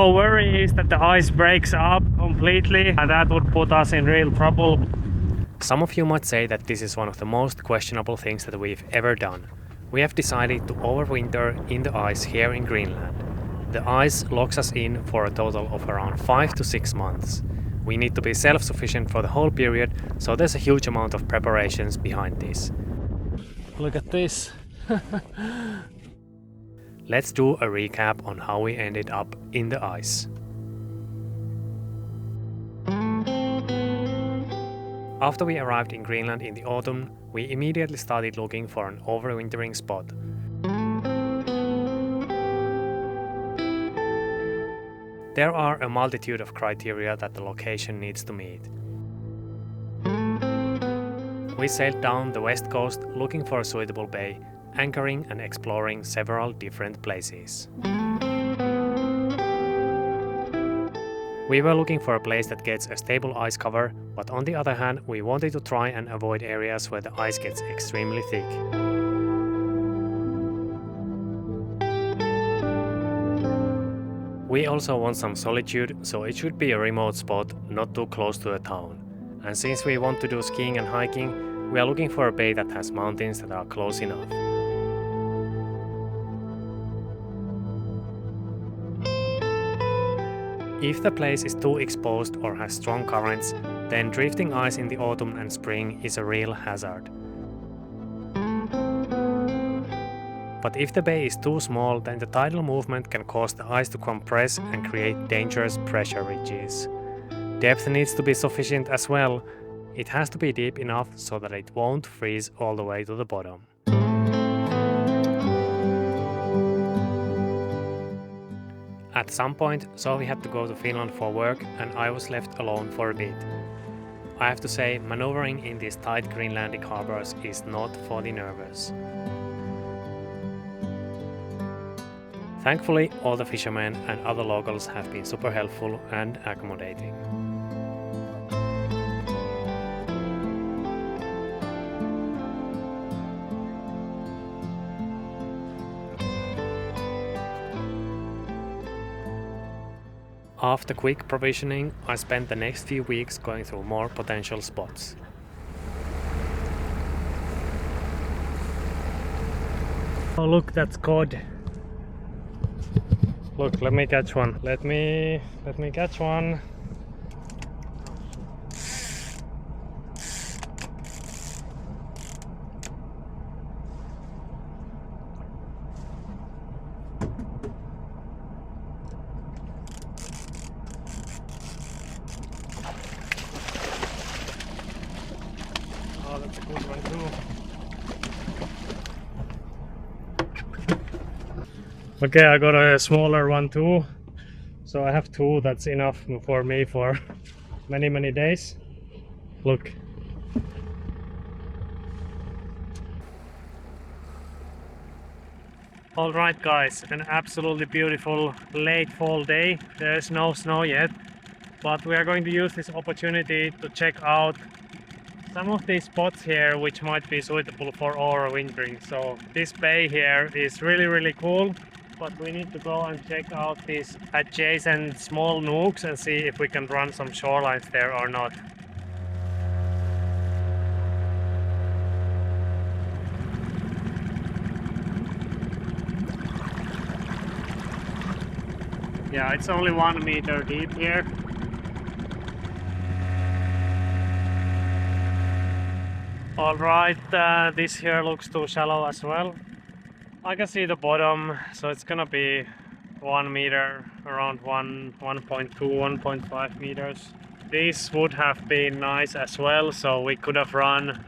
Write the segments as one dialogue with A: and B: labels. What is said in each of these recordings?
A: our worry is that the ice breaks up completely and that would put us in real trouble.
B: Some of you might say that this is one of the most questionable things that we've ever done. We have decided to overwinter in the ice here in Greenland. The ice locks us in for a total of around 5 to 6 months. We need to be self-sufficient for the whole period, so there's a huge amount of preparations behind this.
A: Look at this.
B: Let's do a recap on how we ended up in the ice. After we arrived in Greenland in the autumn, we immediately started looking for an overwintering spot. There are a multitude of criteria that the location needs to meet. We sailed down the west coast looking for a suitable bay, anchoring and exploring several different places. We were looking for a place that gets a stable ice cover, but on the other hand, we wanted to try and avoid areas where the ice gets extremely thick. We also want some solitude, so it should be a remote spot, not too close to a town. And since we want to do skiing and hiking, we are looking for a bay that has mountains that are close enough. If the place is too exposed or has strong currents, then drifting ice in the autumn and spring is a real hazard. But if the bay is too small, then the tidal movement can cause the ice to compress and create dangerous pressure ridges. Depth needs to be sufficient as well. It has to be deep enough so that it won't freeze all the way to the bottom. At some point, Sophie had to go to Finland for work and I was left alone for a bit. I have to say, maneuvering in these tight Greenlandic harbors is not for the nervous. Thankfully, all the fishermen and other locals have been super helpful and accommodating. After quick provisioning, I spent the next few weeks going through more potential spots.
A: Oh look, that's cod. Look, let me catch one. Let me catch one. Oh, that's a good one too. Okay, I got a smaller one too. So I have two, that's enough for me for many days. Look. Alright guys, an absolutely beautiful late fall day. There's no snow yet, but we are going to use this opportunity to check out some of these spots here which might be suitable for overwintering. So this bay here is really cool, but we need to go and check out these adjacent small nooks and see if we can run some shorelines there or not. Yeah, it's only 1 meter deep here. Alright, this here looks too shallow as well. I can see the bottom, so it's gonna be 1 meter, around 1.2, 1.5 meters. This would have been nice as well, so we could have run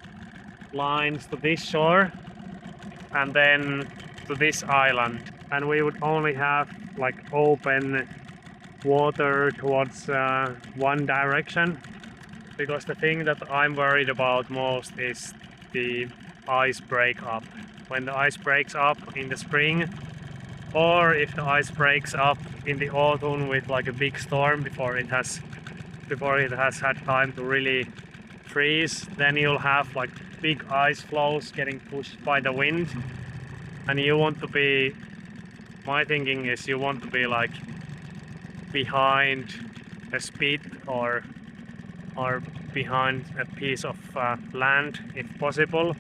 A: lines to this shore and then to this island, and we would only have like open water towards one direction. Because the thing that I'm worried about most is the ice breakup. When the ice breaks up in the spring, or if the ice breaks up in the autumn with like a big storm before it has had time to really freeze, then you'll have like big ice floes getting pushed by the wind, and you want to be, my thinking is you want to be like behind a spit or behind a piece of land if possible.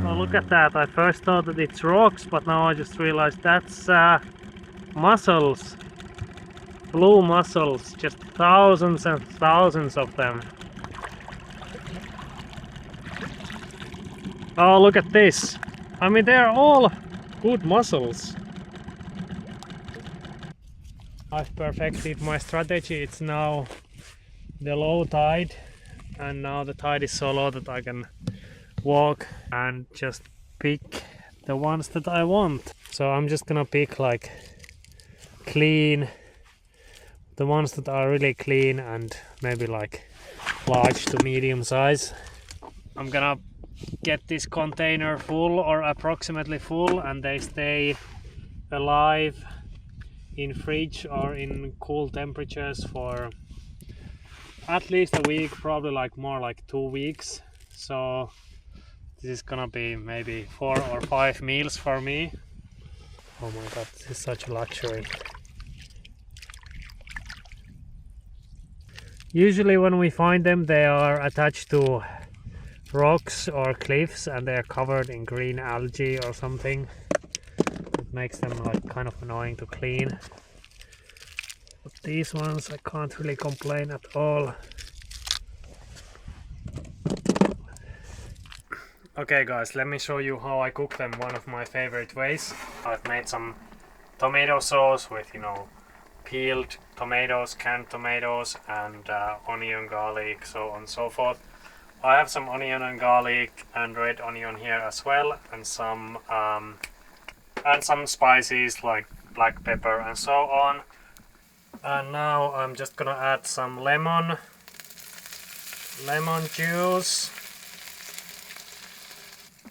A: Oh, look at that. I first thought that it's rocks, but now I just realized that's mussels. Blue mussels, just thousands and thousands of them. Oh, look at this. I mean, they're all good mussels. I've perfected my strategy. It's now the low tide, and now the tide is so low that I can walk and just pick the ones that I want. So I'm just gonna pick like clean, the ones that are really clean and maybe like large to medium size. I'm gonna get this container full or approximately full, and they stay alive in fridge or in cool temperatures for at least a week, probably like more like 2 weeks. So this is gonna be maybe 4 or 5 meals for me. Oh my god, this is such a luxury. Usually when we find them, they are attached to rocks or cliffs and they are covered in green algae or something. It makes them like kind of annoying to clean. But these ones I can't really complain at all. Okay guys, let me show you how I cook them one of my favorite ways. I've made some tomato sauce with, you know, peeled tomatoes, canned tomatoes, and onion, garlic, so on and so forth. I have some onion and garlic and red onion here as well, and some spices like black pepper and so on. And now I'm just gonna add some lemon juice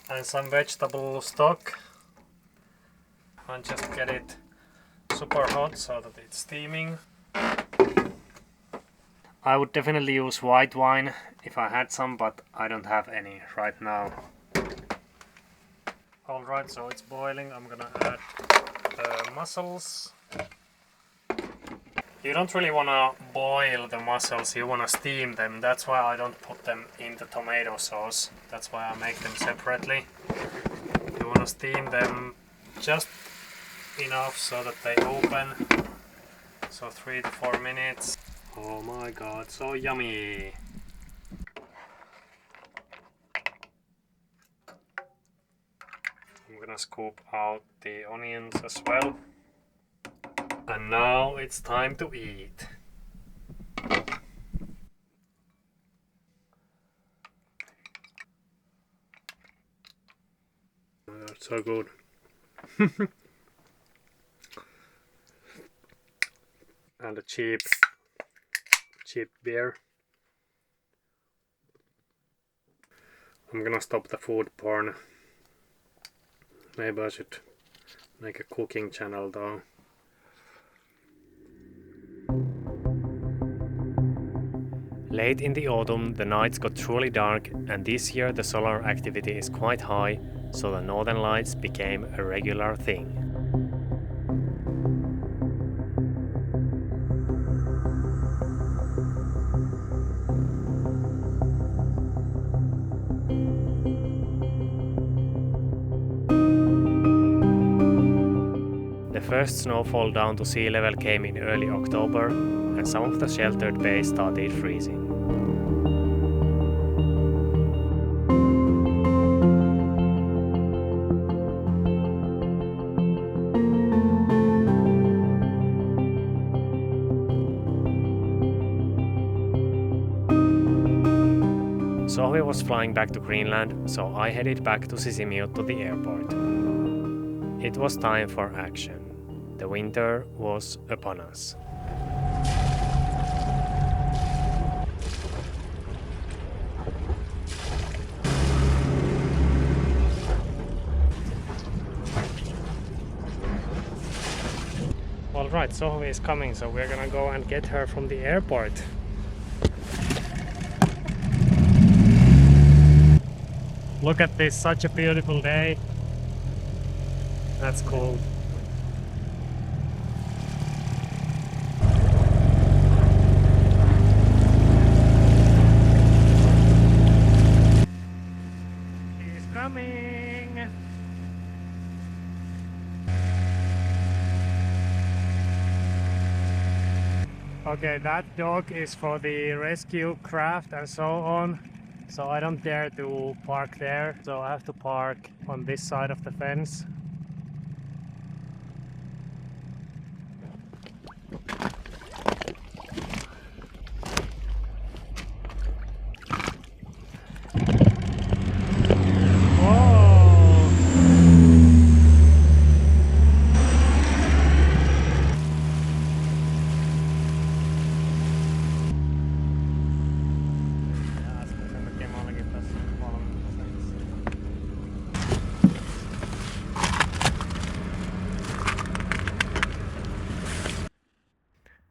A: and some vegetable stock, and just get it super hot so that it's steaming. I would definitely use white wine if I had some, but I don't have any right now. Alright, so it's boiling. I'm gonna add the mussels. You don't really wanna boil the mussels, you wanna steam them. That's why I don't put them in the tomato sauce. That's why I make them separately. You wanna steam them just enough so that they open. So 3 to 4 minutes. Oh my god, so yummy! I'm gonna scoop out the onions as well. And now it's time to eat. Oh, that's so good. And a cheap beer. I'm gonna stop the food porn. Maybe I should make a cooking channel though.
B: Late in the autumn, the nights got truly dark, and this year the solar activity is quite high, so the northern lights became a regular thing. The first snowfall down to sea level came in early October, and some of the sheltered bays started freezing. Sohvi was flying back to Greenland, so I headed back to Sisimiut to the airport. It was time for action. The winter was upon us.
A: Alright, Sohvi is coming, so we're gonna go and get her from the airport. Look at this, such a beautiful day. That's cool. Okay, that dog is for the rescue craft and so on. So I don't dare to park there. So I have to park on this side of the fence.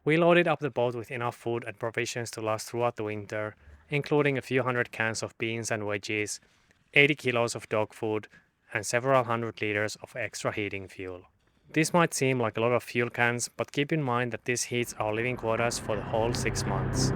B: We loaded up the boat with enough food and provisions to last throughout the winter, including a few hundred cans of beans and veggies, 80 kilos of dog food, and several hundred liters of extra heating fuel. This might seem like a lot of fuel cans, but keep in mind that this heats our living quarters for the whole 6 months.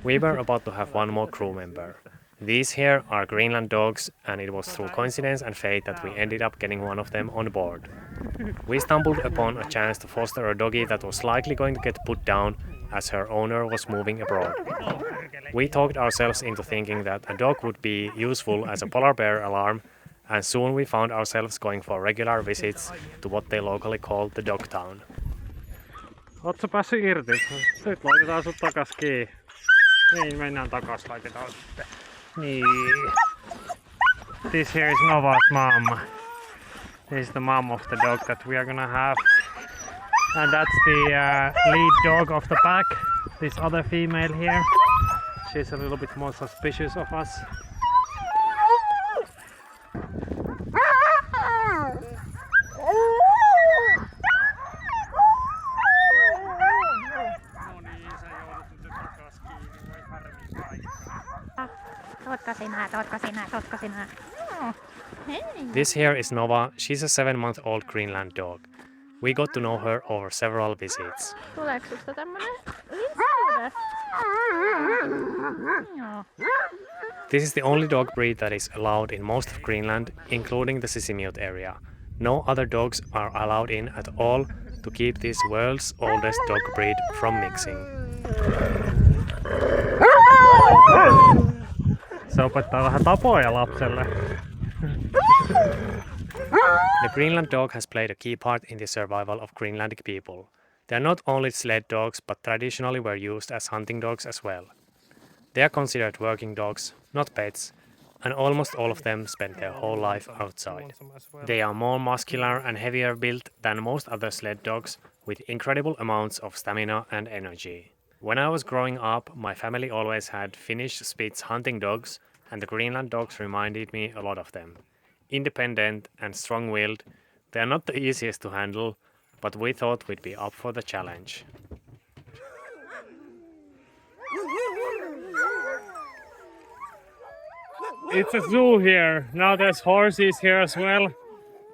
B: We were about to have one more crew member. These here are Greenland dogs, and it was through coincidence and fate that we ended up getting one of them on board. We stumbled upon a chance to foster a doggy that was likely going to get put down as her owner was moving abroad. We talked ourselves into thinking that a dog would be useful as a polar bear alarm, and soon we found ourselves going for regular visits to what they locally call the dog town.
A: Ootko päässyt irti? Nyt laitetaan sut takas kiinni. Niin, mennään takas, laitetaan sitten. Niin. This here is Nova's mom. This is the mom of the dog that we are gonna have. And that's the lead dog of the pack. This other female here. She's a little bit more suspicious of us.
B: This here is Nova. She's a 7-month-old Greenland dog. We got to know her over several visits. This is the only dog breed that is allowed in most of Greenland, including the Sisimiut area. No other dogs are allowed in at all to keep this world's oldest dog breed from mixing.
A: Se opettaa vähän tapoja lapselle.
B: The Greenland dog has played a key part in the survival of Greenlandic people. They are not only sled dogs, but traditionally were used as hunting dogs as well. They are considered working dogs, not pets, and almost all of them spend their whole life outside. They are more muscular and heavier built than most other sled dogs, with incredible amounts of stamina and energy. When I was growing up, my family always had Finnish Spitz hunting dogs, and the Greenland dogs reminded me a lot of them. Independent and strong-willed, they are not the easiest to handle, but we thought we'd be up for the challenge.
A: It's a zoo here. Now there's horses here as well.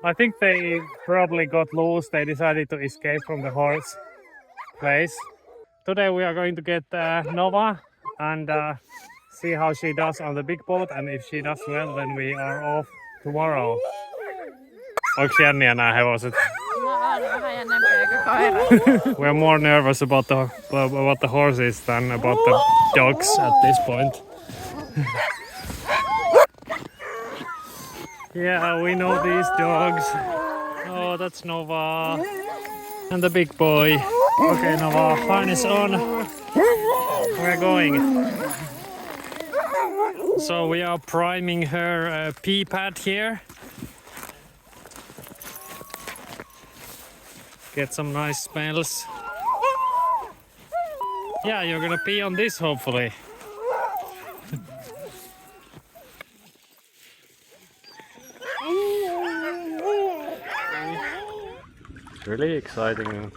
A: I think they probably got loose. They decided to escape from the horse place. Today we are going to get Nova and see how she does on the big boat, and if she does well, then we are off tomorrow. Onks jänniä nää hevoset?
C: No on vähän jännempiä kuin koira.
A: We're more nervous about the horses than about the dogs at this point. Yeah, we know these dogs. Oh, that's Nova. And the big boy. Okay, Nova, harness on. We're going. So we are priming her pee pad here. Get some nice smells. Yeah, you're gonna pee on this hopefully. Really exciting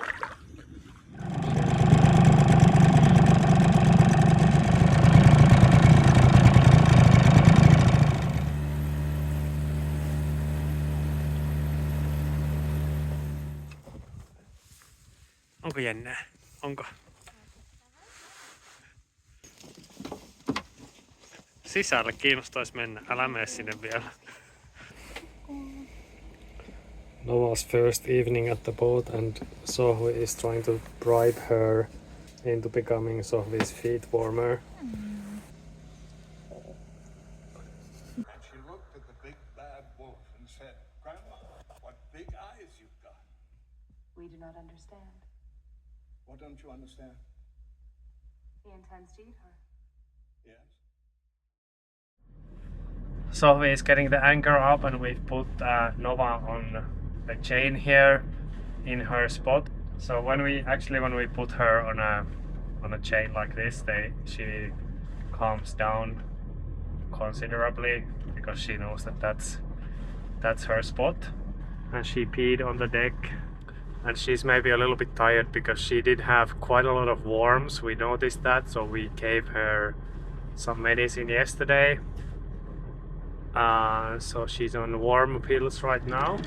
A: Onko jännää? Onko? Sisälle kiinnostaisi mennä. Älä mene sinne vielä. Nova's first evening at the boat and Sohvi is trying to bribe her into becoming Sohvi's feet warmer.
D: And she looked at the big bad wolf and said, "Grandma, what big eyes you've got."
E: We do not understand.
D: What don't you understand?
E: He intends to eat her.
D: Yes.
A: Sohvi is getting the anchor up and we've put Nova on the chain here in her spot. So when we put her on a chain like this, she calms down considerably because she knows that that's her spot. And she peed on the deck, and she's maybe a little bit tired because she did have quite a lot of worms. We noticed that, so we gave her some medicine yesterday. So she's on worm pills right now.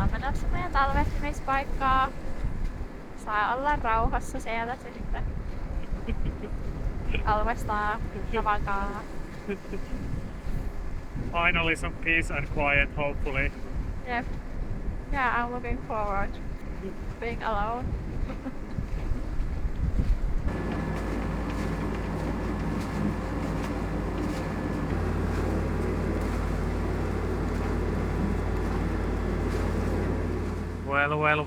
C: Ollaan menossa meidän talvehtimispaikkaa. Saa olla rauhassa siellä sitten. Alvestaa tavakaa.
A: Finally some peace and quiet, hopefully.
C: Yep. Yeah, I'm looking forward to being alone.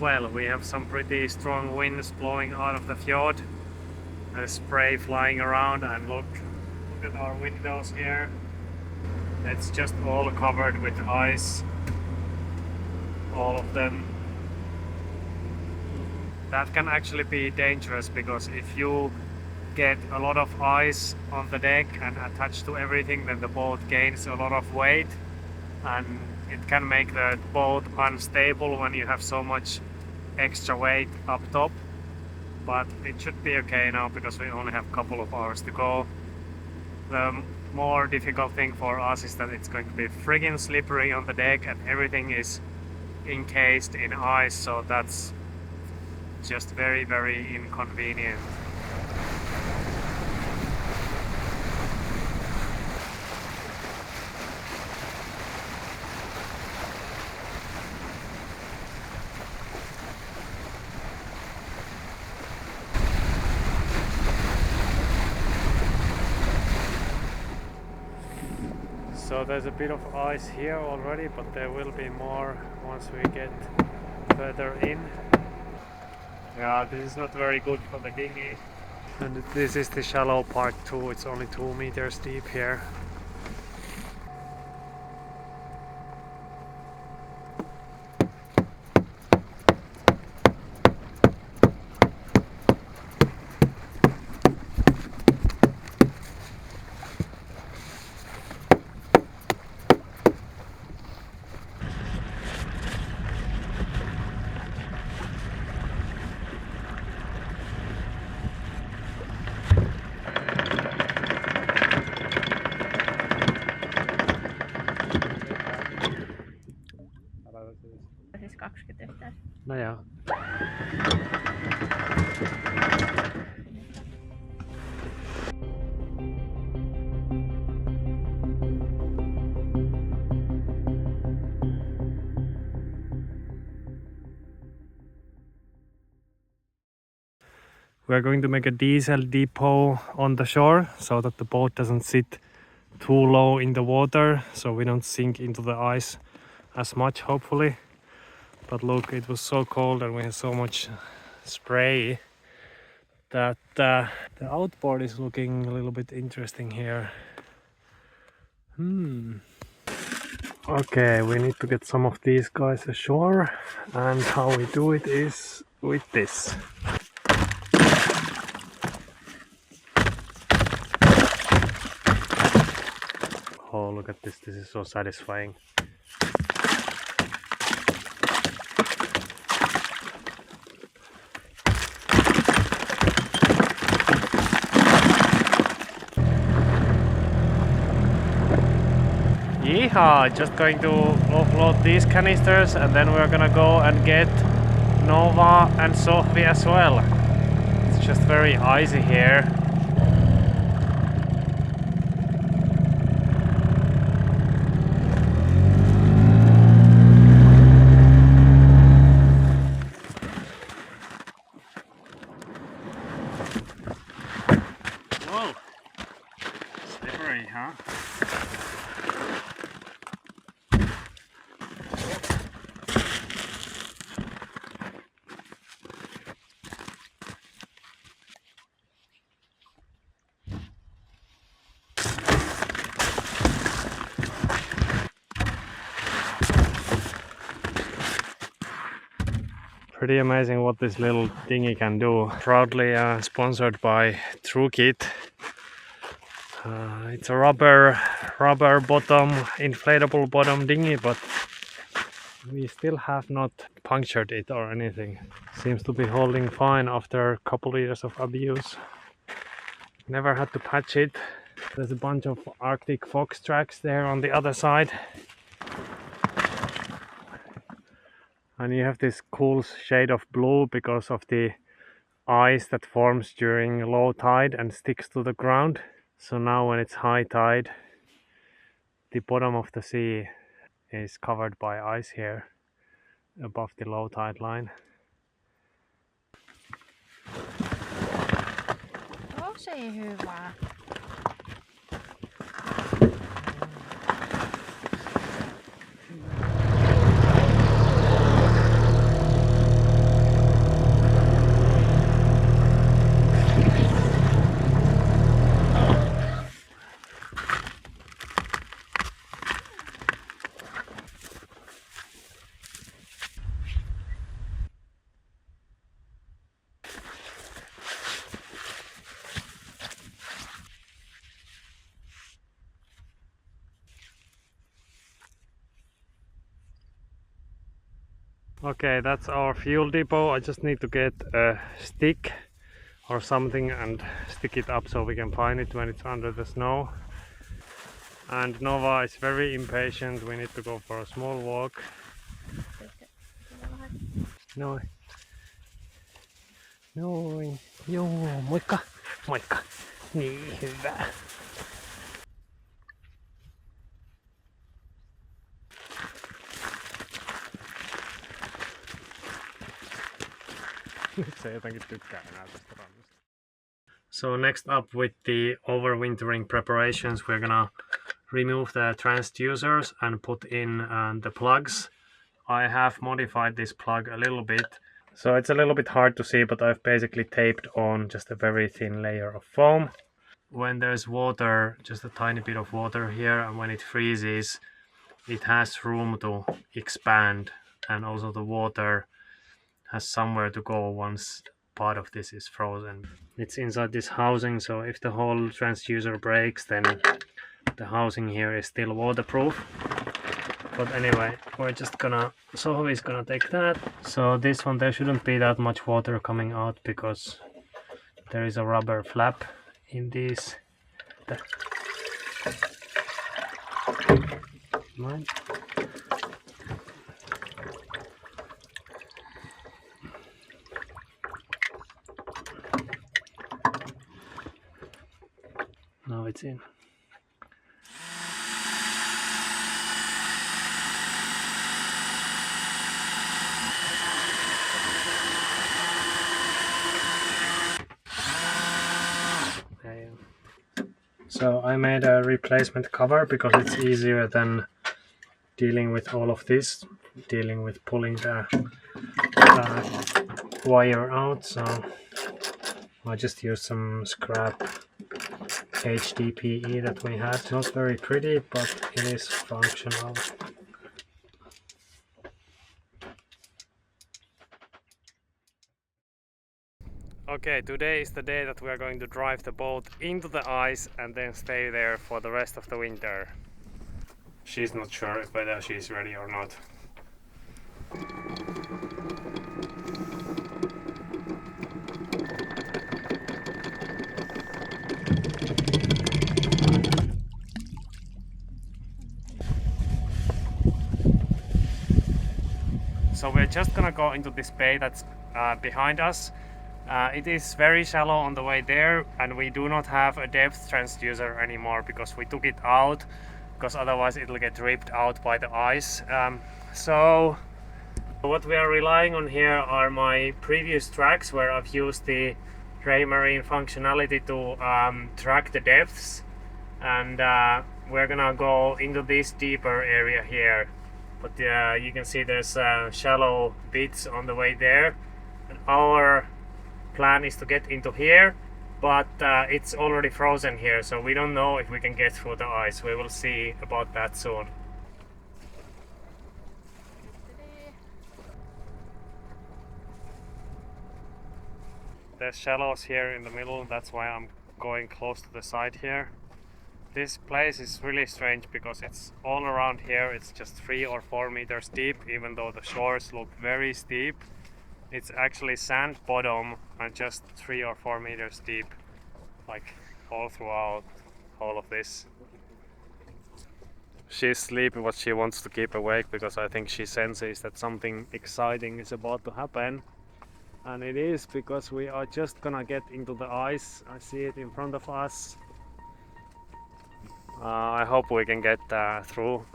A: Well, we have some pretty strong winds blowing out of the fjord. There's spray flying around, and look at our windows here. It's just all covered with ice. All of them. That can actually be dangerous because if you get a lot of ice on the deck and attached to everything, then the boat gains a lot of weight, and it can make the boat unstable when you have so much extra weight up top. But it should be okay now because we only have a couple of hours to go. The more difficult thing for us is that it's going to be friggin' slippery on the deck and everything is encased in ice, so that's just very inconvenient. So there's a bit of ice here already, but there will be more once we get further in. Yeah, this is not very good for the dinghy. And this is the shallow part too, it's only 2 meters deep here.
C: Siis 20 yhteensä.
A: No joo. We are going to make a diesel depot on the shore so that the boat doesn't sit too low in the water, so we don't sink into the ice as much, hopefully. But look, it was so cold and we had so much spray that the outboard is looking a little bit interesting here. Okay, we need to get some of these guys ashore, and how we do it is with this. Oh, look at this, this is so satisfying. Yeehaw! Just going to offload these canisters and then we're gonna go and get Nova and Sohvi as well. It's just very icy here. Whoa! Slippery, huh? Pretty amazing what this little dinghy can do. Proudly sponsored by TrueKit. It's a rubber bottom, inflatable bottom dinghy, but we still have not punctured it or anything. Seems to be holding fine after a couple of years of abuse. Never had to patch it. There's a bunch of Arctic fox tracks there on the other side. And you have this cool shade of blue because of the ice that forms during low tide and sticks to the ground. So now when it's high tide, the bottom of the sea is covered by ice here above the low tide line.
C: Tosi hyvä.
A: Okay, that's our fuel depot. I just need to get a stick or something and stick it up so we can find it when it's under the snow. And Nova is very impatient. We need to go for a small walk. No. Noin. Joo, moikka. Moikka. Niin, hyvä. Se jotenkin tykkää enää tästä rannasta. So next up with the overwintering preparations, we're gonna remove the transducers and put in the plugs. I have modified this plug a little bit. So it's a little bit hard to see, but I've basically taped on just a very thin layer of foam. When there's water, just a tiny bit of water here, and when it freezes, it has room to expand, and also the water has somewhere to go once part of this is frozen. It's inside this housing, so if the whole transducer breaks, then the housing here is still waterproof. But anyway, we're just gonna, Soho is gonna take that. So this one, there shouldn't be that much water coming out because there is a rubber flap in these. Mine. Now it's in. There you go. So I made a replacement cover because it's easier than dealing with all of this, dealing with pulling the wire out. So I just used some scrap HDPE that we had. It's not very pretty, but it is functional. Okay, today is the day that we are going to drive the boat into the ice and then stay there for the rest of the winter. She's not sure whether she's ready or not. So we're just gonna go into this bay that's behind us. It is very shallow on the way there, and we do not have a depth transducer anymore because we took it out, because otherwise it'll get ripped out by the ice. So what we are relying on here are my previous tracks where I've used the Raymarine functionality to track the depths, and we're gonna go into this deeper area here. But you can see there's shallow bits on the way there, and our plan is to get into here, but it's already frozen here, so we don't know if we can get through the ice. We will see about that soon. There's shallows here in the middle, that's why I'm going close to the side here. This place is really strange because it's all around here, it's just 3 or 4 meters deep, even though the shores look very steep. It's actually sand bottom and just 3 or 4 meters deep, like all throughout all of this. She's sleepy, but she wants to keep awake because I think she senses that something exciting is about to happen. And it is, because we are just gonna get into the ice. I see it in front of us. I hope we can get through.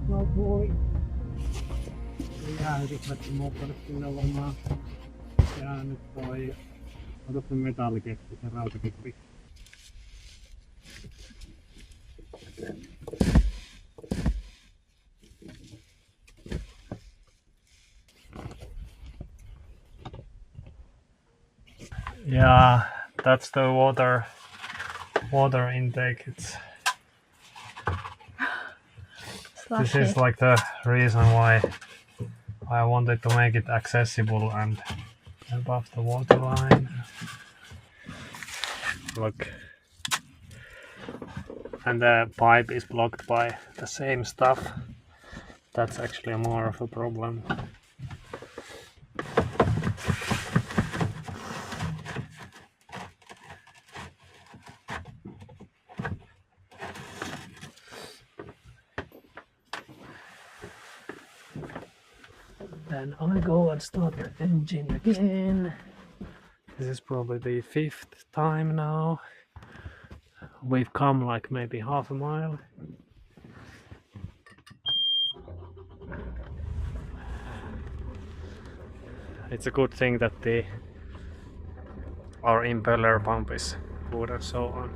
A: No voi. Jäähdytät moottorit sinne varmaan jäänyt toi. Ota se metallikeppi, se rautakeppi. Yeah, that's the water intake. This is like the reason why I wanted to make it accessible and above the waterline. Look. And the pipe is blocked by the same stuff. That's actually more of a problem. Then I go and start the engine again. This is probably the 5th time now. We've come like maybe half a mile. It's a good thing that our impeller pump is good and so on.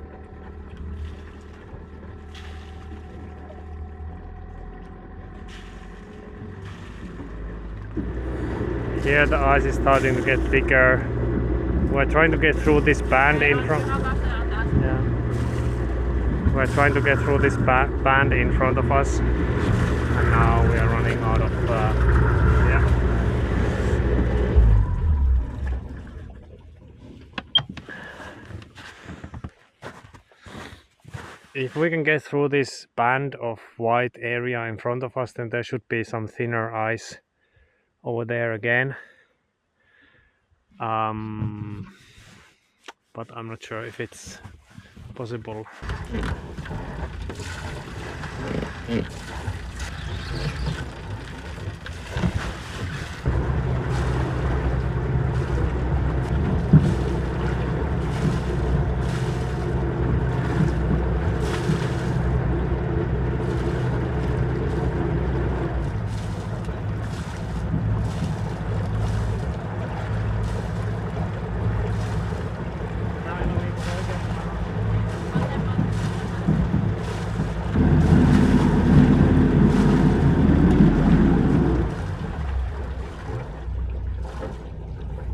A: Here the ice is starting to get thicker. We're trying to get through this band in front. Yeah. We're trying to get through this band in front of us, and now we are running out of. Yeah. if we can get through this band of white area in front of us, then there should be some thinner ice over there again. But I'm not sure if it's possible.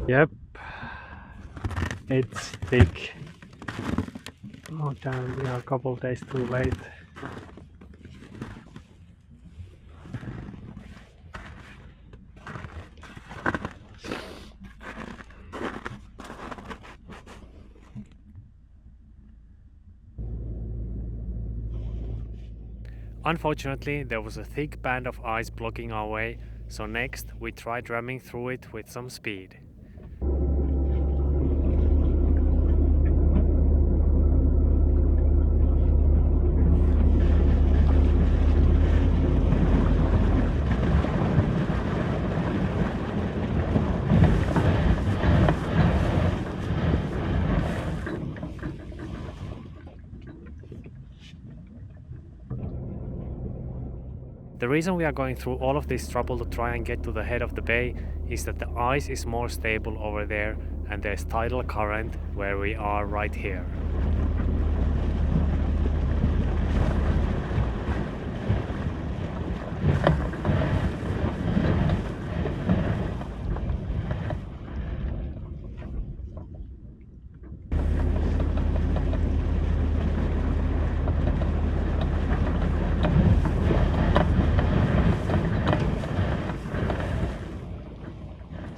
A: Yep, it's thick. Oh damn, we are a couple of days too late.
B: Unfortunately, there was a thick band of ice blocking our way, so next we tried ramming through it with some speed. The reason we are going through all of this trouble to try and get to the head of the bay is that the ice is more stable over there and there's tidal current where we are right here.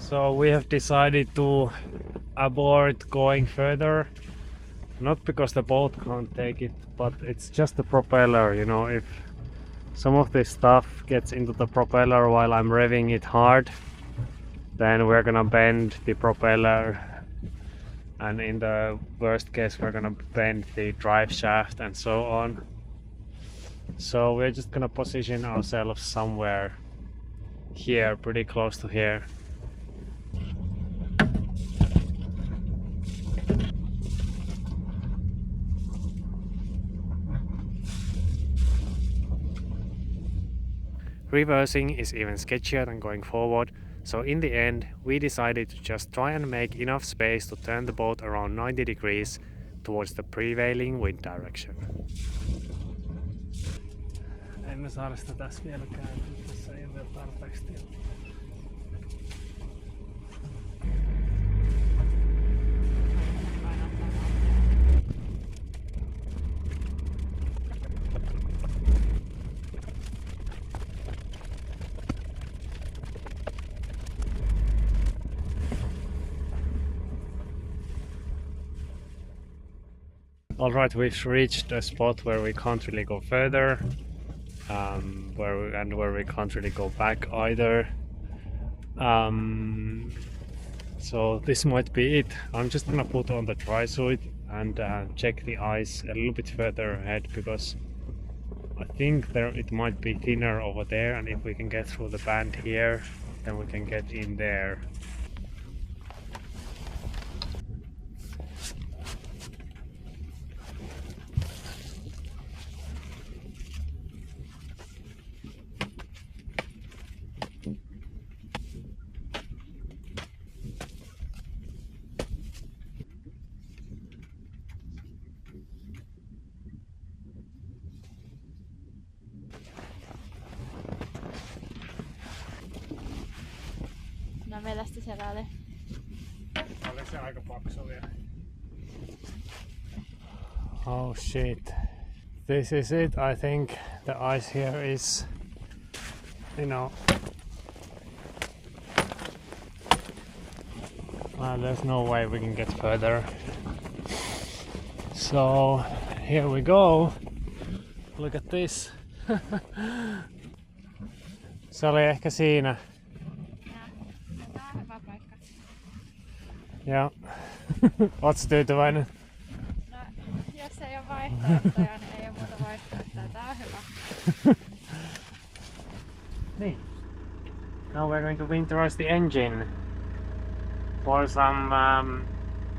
A: So we have decided to abort going further, not because the boat can't take it, but it's just the propeller, you know. If some of this stuff gets into the propeller while I'm revving it hard, then we're gonna bend the propeller, and in the worst case we're gonna bend the drive shaft and so on. So we're just gonna position ourselves somewhere here, pretty close to here.
B: Reversing is even sketchier than going forward, so in the end we decided to just try and make enough space to turn the boat around 90 degrees towards the prevailing wind direction.
A: Emme saada sitä tässä vielä kääntyä, tässä ei ole vielä tarpeeksi tilaa. Alright, we've reached a spot where we can't really go further, where we can't really go back either. So this might be it. I'm just gonna put on the dry suit and check the ice a little bit further ahead, because I think it might be thinner over there, and if we can get through the band here, then we can get in there.
C: No mielestä siellä oli.
A: Oli se aika paksu vielä. Oh shit. This is it. I think the ice here is, you know, there's no way we can get further. So here we go. Look at this. Se oli ehkä siinä.
C: Tää on hyvä paikka.
A: Ja ootko tyytyväinen?
C: No, jos ei ole vaihtoehtoja, niin ei ole muuta vaihtoehtoja. Tää on hyvä.
A: Niin. Now we're going to winterize the engine for some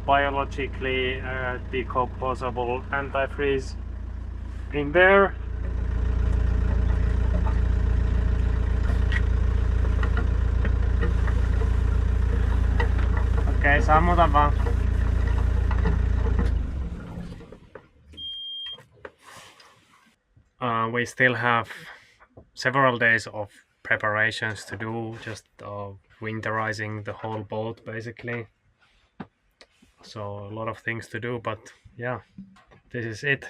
A: biologically decomposable antifreeze in there. Okei, sammuta vaan. We still have several days of preparations to do, just winterizing the whole boat basically. So a lot of things to do, but yeah, this is it.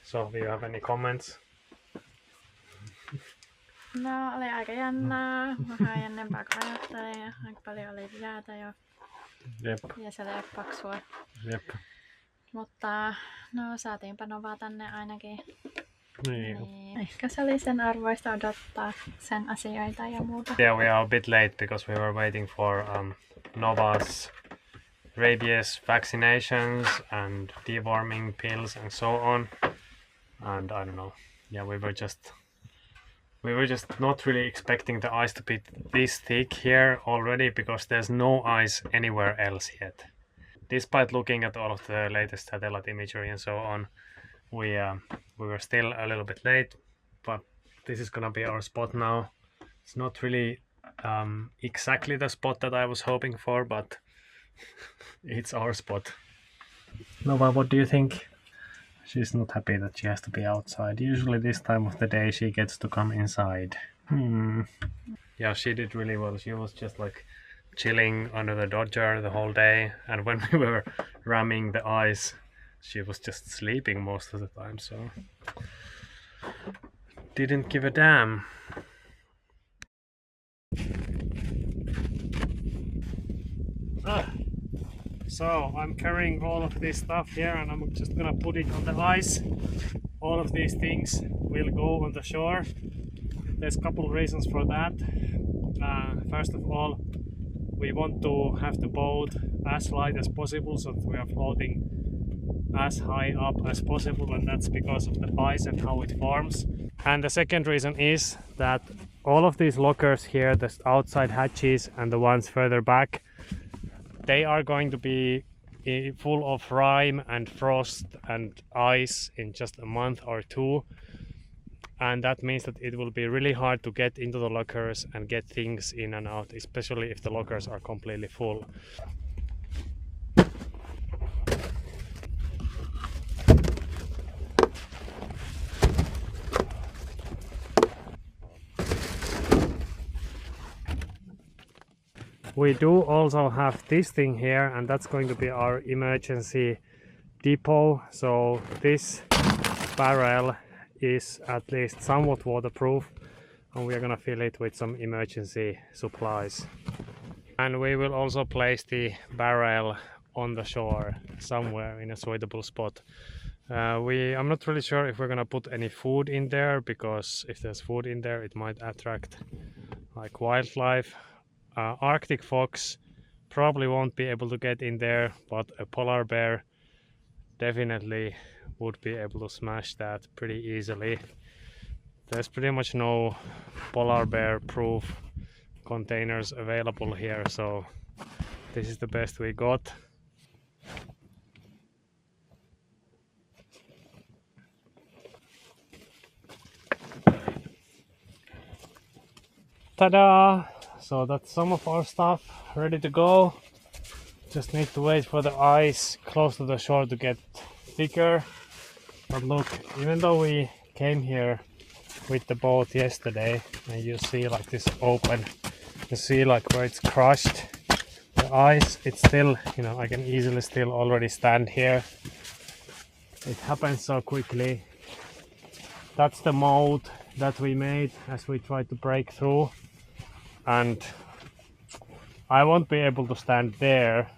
A: So do you have any comments?
C: No, oli aika jännää. Vähän ennempää kuin ajattelin ja aika paljon oli jäätä jo.
A: Jep.
C: Ja se leppaksua.
A: Jep.
C: Mutta no, saatiinpa Novaa tänne ainakin.
A: Niin.
C: Niin. Ehkä se oli sen arvoista odottaa sen asioita ja muuta.
A: Yeah, we are a bit late because we were waiting for Nova's rabies vaccinations and deworming pills and so on. And I don't know. Yeah, we were just not really expecting the ice to be this thick here already because there's no ice anywhere else yet. Despite looking at all of the latest satellite imagery and so on, we were still a little bit late, but this is gonna be our spot now. It's not really exactly the spot that I was hoping for, but it's our spot. Nova, what do you think? She's not happy that she has to be outside. Usually this time of the day she gets to come inside. Yeah, she did really well. She was just like chilling under the Dodger the whole day, and when we were ramming the ice, she was just sleeping most of the time, so didn't give a damn. So I'm carrying all of this stuff here and I'm just gonna put it on the ice. All of these things will go on the shore. There's a couple reasons for that. First of all, we want to have the boat as light as possible so that we are floating as high up as possible, and that's because of the ice and how it forms. And the second reason is that all of these lockers here, the outside hatches and the ones further back, they are going to be full of rime and frost and ice in just a month or two, and that means that it will be really hard to get into the lockers and get things in and out, especially if the lockers are completely full. We do also have this thing here, and that's going to be our emergency depot. So this barrel is at least somewhat waterproof, and we are gonna fill it with some emergency supplies. And we will also place the barrel on the shore somewhere in a suitable spot. I'm not really sure if we're gonna put any food in there, because if there's food in there it might attract like wildlife. Arctic fox probably won't be able to get in there, but a polar bear definitely would be able to smash that pretty easily. There's pretty much no polar bear proof containers available here, so this is the best we got. Ta-da! So that's some of our stuff ready to go. Just need to wait for the ice close to the shore to get thicker. But look, even though we came here with the boat yesterday, and you see like this open, you see like where it's crushed, the ice, it's still, you know, I can easily still already stand here. It happens so quickly. That's the mold that we made as we tried to break through. And I won't be able to stand there.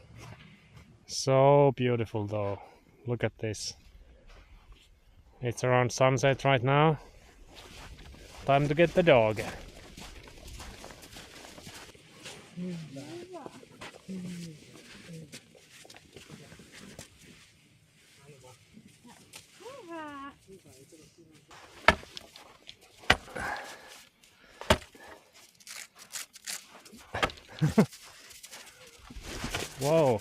A: So beautiful though. Look at this. It's around sunset right now. Time to get the dog. Whoa.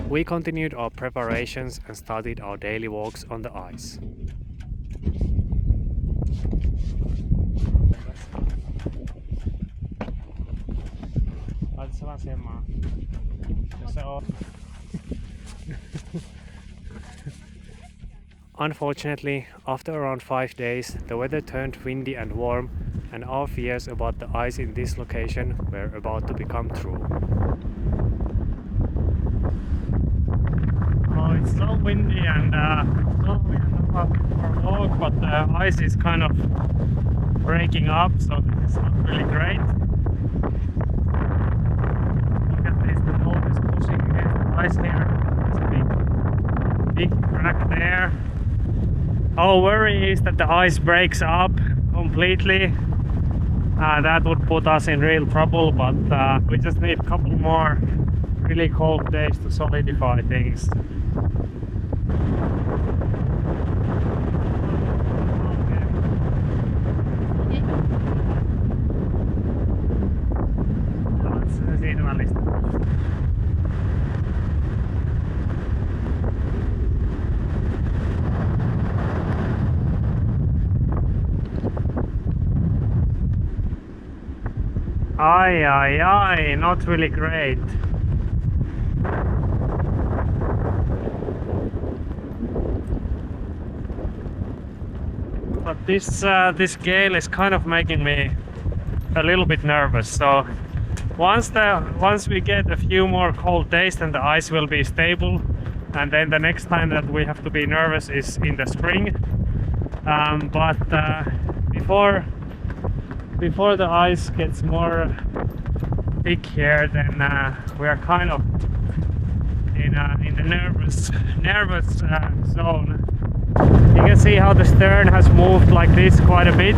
B: We continued our preparations and started our daily walks on the ice. Unfortunately, after around 5 days, the weather turned windy and warm, and our fears about the ice in this location were about to become true.
A: Oh, it's so windy and so we are not for a walk, but the ice is kind of breaking up, so this is not really great. Look at this, the boat is pushing against the ice here. There's a big crack there. Our worry is that the ice breaks up completely. That would put us in real trouble, but we just need a couple more really cold days to solidify things. Aye, not really great. But this gale is kind of making me a little bit nervous. So once we get a few more cold days, then the ice will be stable, and then the next time that we have to be nervous is in the spring. But before the ice gets more thick here, then we are kind of in the nervous zone. You can see how the stern has moved like this quite a bit.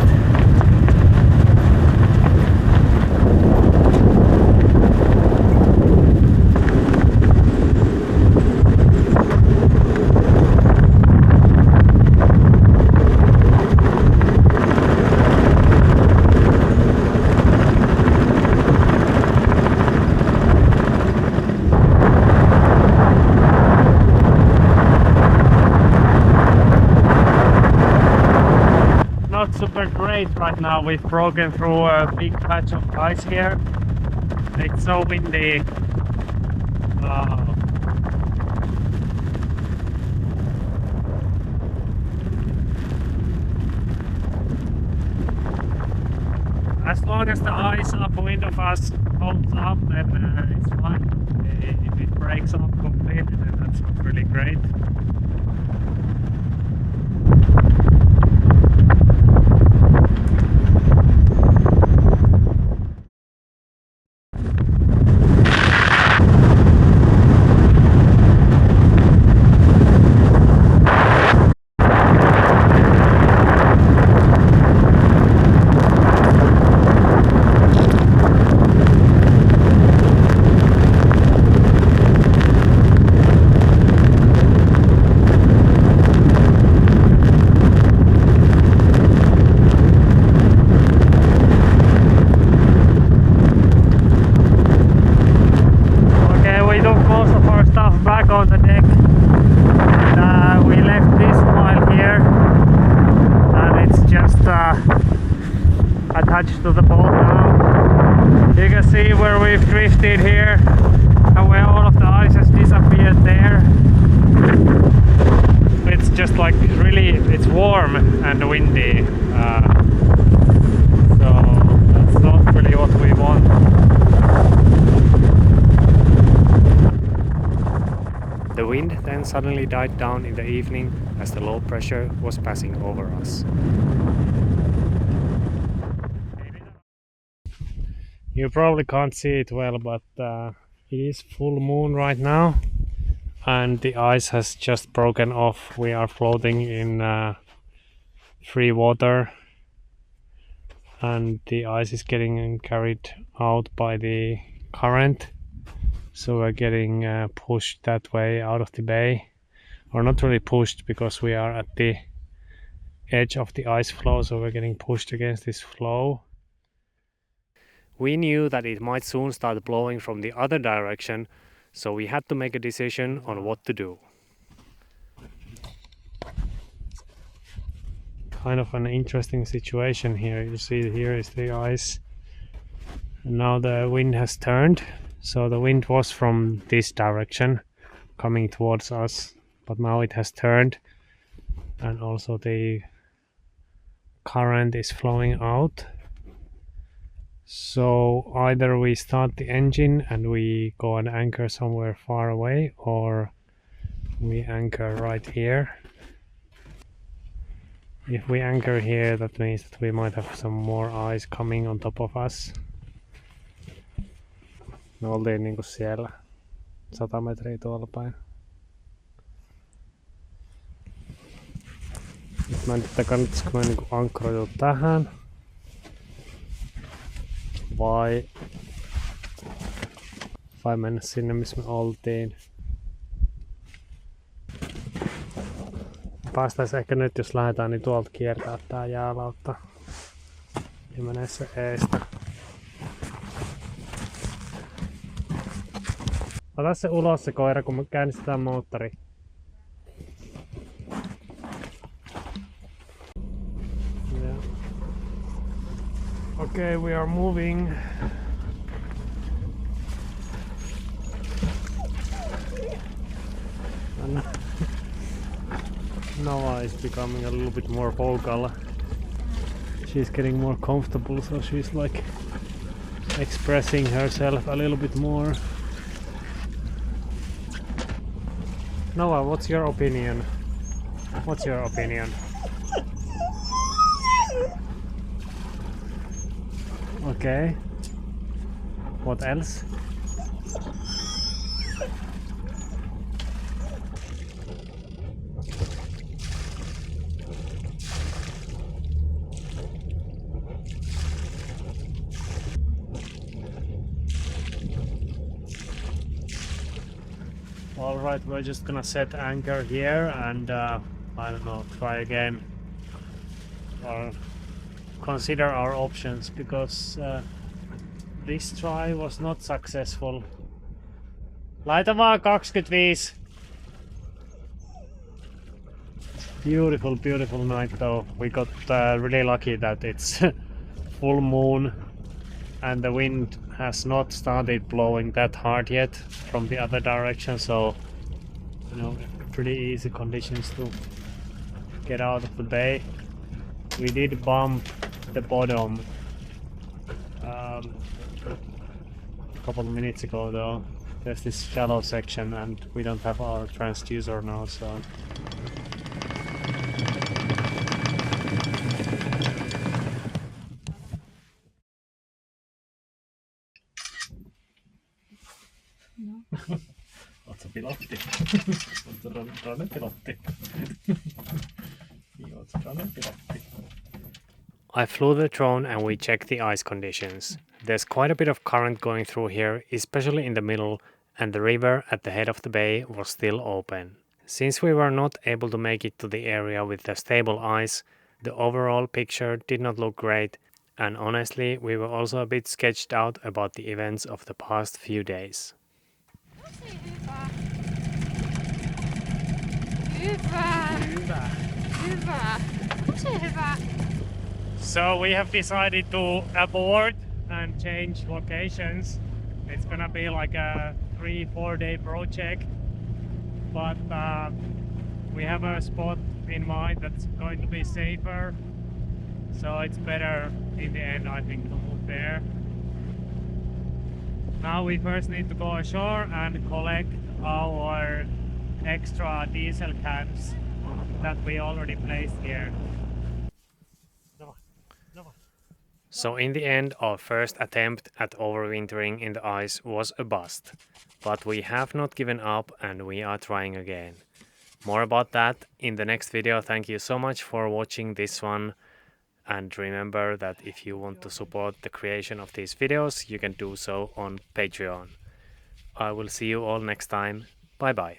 A: Super great right now. We've broken through a big patch of ice here. It's so windy. As long as the ice upwind of us holds up, then it's fine. If it breaks up completely, then that's not really great. On the deck, and we left this pile here, and it's just attached to the boat now. You can see where we've drifted here and where all of the ice has disappeared there. It's just like really, it's warm and windy, so that's not really what we want.
B: wind then suddenly died down in the evening as the low pressure was passing over us.
A: You probably can't see it well, but it is full moon right now and the ice has just broken off. We are floating in free water and the ice is getting carried out by the current, so we're getting pushed that way out of the bay, or not really pushed because we are at the edge of the ice flow, so we're getting pushed against this flow.
B: We knew that it might soon start blowing from the other direction, so we had to make a decision on what to do.
A: Kind of an interesting situation here. You see here is the ice and now the wind has turned, so the wind was from this direction coming towards us, but now it has turned and also the current is flowing out. So either we start the engine and we go and anchor somewhere far away, or we anchor right here. If we anchor here, that means that we might have some more ice coming on top of us. Me oltiin niinku siellä 100 metriä tuolla päin. Nyt mä en tiedä, kannattaisiko me niinku ankkuroitua tähän vai mennä sinne missä me oltiin. Päästäis ehkä nyt, jos lähdetään, niin tuolta kiertää tää jäälautta ja menee se eestä. Ota se ulos se koira, kun me käynnistetään moottori. Yeah. Okay, we are moving. Noah is becoming a little bit more vocal. She's getting more comfortable, so she's like expressing herself a little bit more. Noah, what's your opinion? What's your opinion? Okay. What else? Alright, we're just gonna set anchor here and I don't know, try again or consider our options, because this try was not successful. Laita vaan 25. Beautiful, beautiful night though. We got really lucky that it's full moon and the wind has not started blowing that hard yet from the other direction, so you know, pretty easy conditions to get out of the bay. We did bump the bottom a couple of minutes ago though. There's this shallow section and we don't have our transducer now, so Ootko pilotti? Ootko pilotti?
B: I flew the drone and we checked the ice conditions. There's quite a bit of current going through here, especially in the middle, and the river at the head of the bay was still open. Since we were not able to make it to the area with the stable ice, the overall picture did not look great, and honestly we were also a bit sketched out about the events of the past few days.
A: So we have decided to abort and change locations. It's gonna be like a 3-4 day project, but we have a spot in mind that's going to be safer, so it's better in the end, I think, to move there. Now we first need to go ashore and collect our extra diesel cans that we already placed here.
B: So in the end, our first attempt at overwintering in the ice was a bust. But we have not given up and we are trying again. More about that in the next video. Thank you so much for watching this one. And remember that if you want to support the creation of these videos, you can do so on Patreon. I will see you all next time. Bye bye.